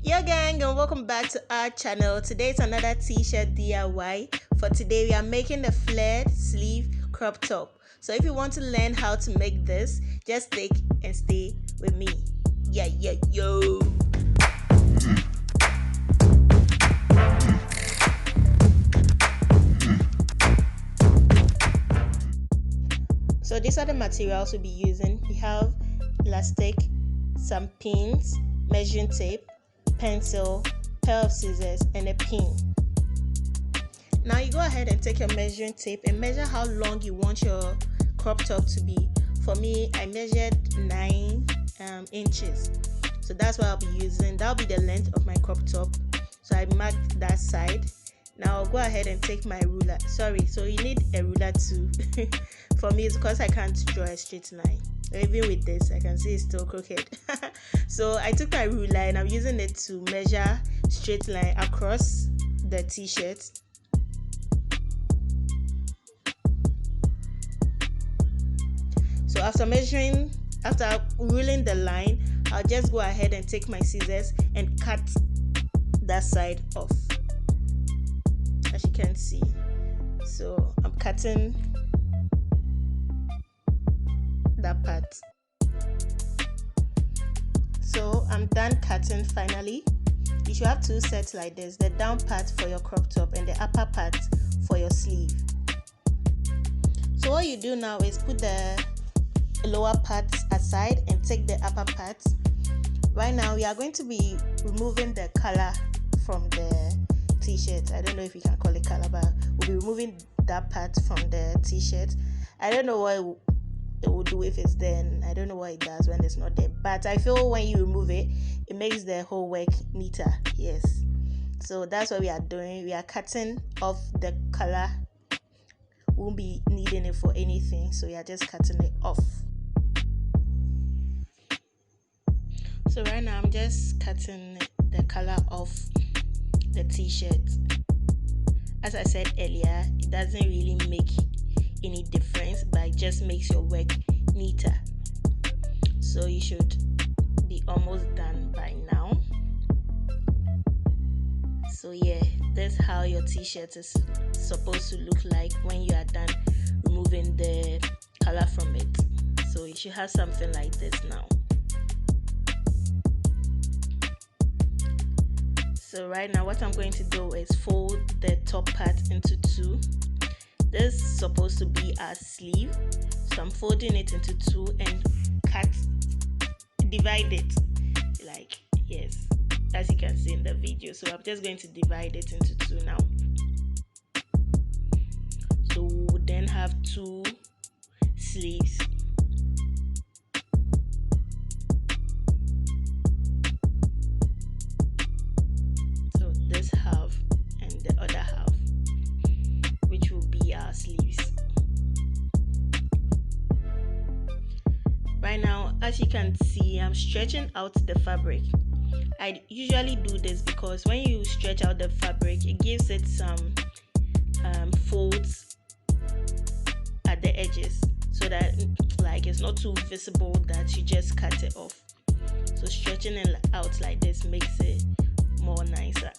Yo gang, and welcome back to our channel. Today is another t-shirt DIY. For today we are making the flared sleeve crop top. So if you want to learn how to make this, just stick and stay with me. Yo. So these are the materials we'll be using. We have elastic, some pins, measuring tape, pencil, pair of scissors, and a pin. Now you go ahead and take your measuring tape and measure how long you want your crop top to be. For me, I measured 9 inches. So that's what I'll be using. That'll be the length of my crop top. So I marked that side. Now I'll go ahead and take my ruler. So you need a ruler too. For me, it's because I can't draw a straight line. Even with this, I can see it's still crooked. So I took my ruler and I'm using it to measure straight line across the t-shirt. So after ruling the line, I'll just go ahead and take my scissors and cut that side off, as you can see. So I'm cutting that part. So I'm done cutting. Finally, you should have two sets like this: the down part for your crop top and the upper part for your sleeve. So what you do now is put the lower part aside and take the upper part. Right now we are going to be removing the color from the t-shirt. I don't know if you can call it color, but we'll be removing that part from the t-shirt. I don't know what it will do if it's there, and I don't know what it does when it's not there, but I feel when you remove it, it makes the whole work neater. Yes, so that's what we are doing. We are cutting off the color. Won't be needing it for anything, so we are just cutting it off. So right now I'm just cutting the color off the t-shirt. As I said earlier, it doesn't really make any difference, but it just makes your work neater. So you should be almost done by now. So yeah, that's how your t-shirt is supposed to look like when you are done removing the color from it. So you should have something like this now. So right now what I'm going to do is fold the top part into two. This is supposed to be our sleeve, so I'm folding it into two and divide it, like, yes, as you can see in the video. So I'm just going to divide it into two now. So we'll then have two sleeves. So this half and the other half, which will be our sleeves. Right now, as you can see, I'm stretching out the fabric. I usually do this because when you stretch out the fabric, it gives it some folds at the edges, so that like it's not too visible that you just cut it off. So stretching it out like this makes it more nicer.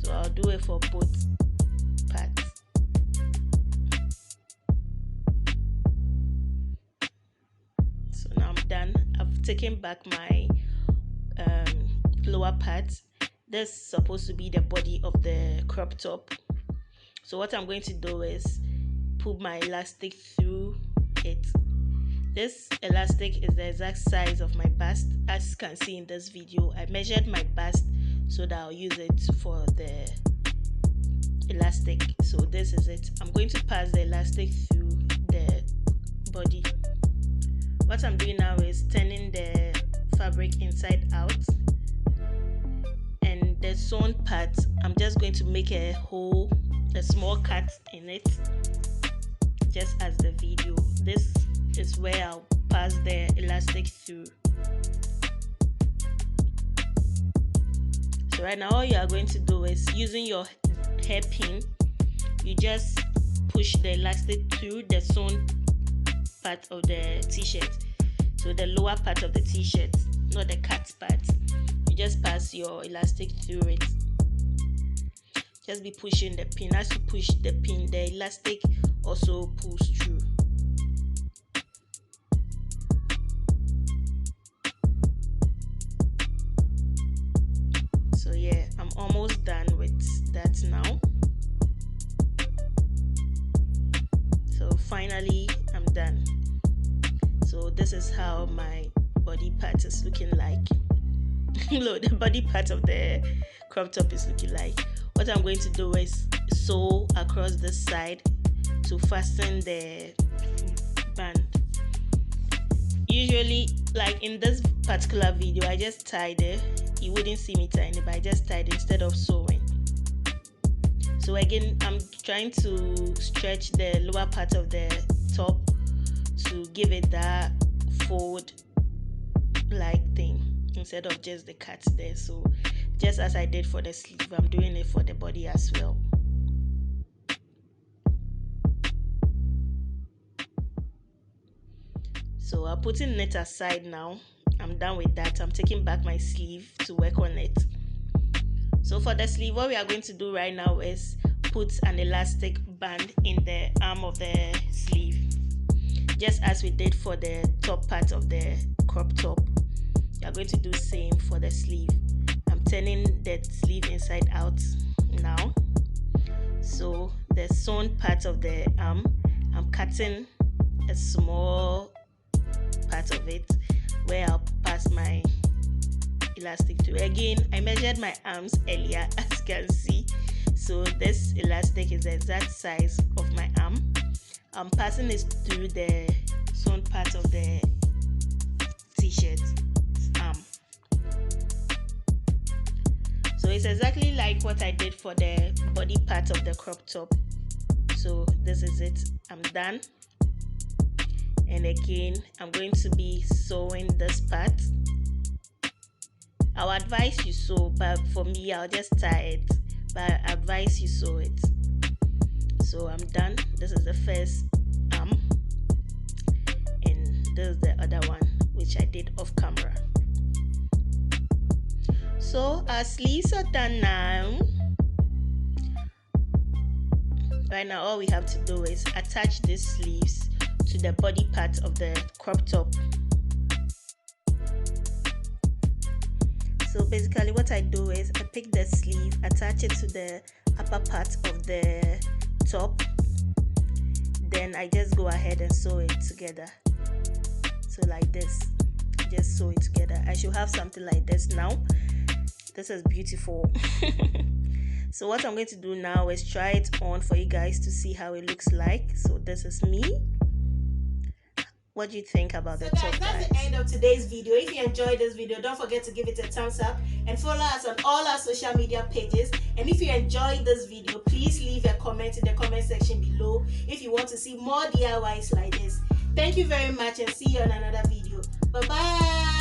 So I'll do it for both parts. So now I'm done. I've taken back my lower part. This is supposed to be the body of the crop top. So what I'm going to do is put my elastic through it. This elastic is the exact size of my bust. As you can see in this video, I measured my bust so that I'll use it for the elastic. So this is it. I'm going to pass the elastic through the body. What I'm doing now is turning the fabric inside out, and the sewn part, I'm just going to make a small cut in it, just as the video. This is where I'll pass the elastic through. So right now all you are going to do is, using your hairpin, you just push the elastic through the sewn part of the t-shirt, so the lower part of the t-shirt. not the cut part. You just pass your elastic through it. Just be pushing the pin. As you push the pin, the elastic also pulls through. So yeah, I'm almost done with that now. So finally I'm done. So this is how my body part is looking like. Look, the body part of the crop top is looking like. What I'm going to do is sew across this side to fasten the band. Usually, like in this particular video, I just tied it. You wouldn't see me tying it, but I just tied it instead of sewing. So again, I'm trying to stretch the lower part of the top to give it that fold like thing instead of just the cut there. So just as I did for the sleeve, I'm doing it for the body as well. So I'm putting it aside now. I'm done with that. I'm taking back my sleeve to work on it. So for the sleeve, what we are going to do right now is put an elastic band in the arm of the sleeve, just as we did for the top part of the crop top. We are going to do the same for the sleeve. I'm turning the sleeve inside out now. So the sewn part of the arm, I'm cutting a small part of it where I'll pass my elastic to. Again, I measured my arms earlier, as you can see. So this elastic is the exact size of my arm. I'm passing it through the sewn part of the t-shirt arm. So it's exactly like what I did for the body part of the crop top. So this is it. I'm done. And again, I'm going to be sewing this part. I'll advise you sew, but for me, I'll just tie it. But I advise you sew it. So I'm done. This is the first arm, and this is the other one, which I did off camera. So our sleeves are done now. Right now, all we have to do is attach these sleeves to the body part of the crop top. So basically what I do is I pick the sleeve, attach it to the upper part of the top, then I just go ahead and sew it together. So like this, just sew it together. I should have something like this now. This is beautiful. So what I'm going to do now is try it on for you guys to see how it looks like. So this is me. What do you think about the top, guys? That's the end of today's video. If you enjoyed this video, don't forget to give it a thumbs up and follow us on all our social media pages. And if you enjoyed this video, please leave a comment in the comment section below if you want to see more DIYs like this. Thank you very much and see you on another video. Bye bye.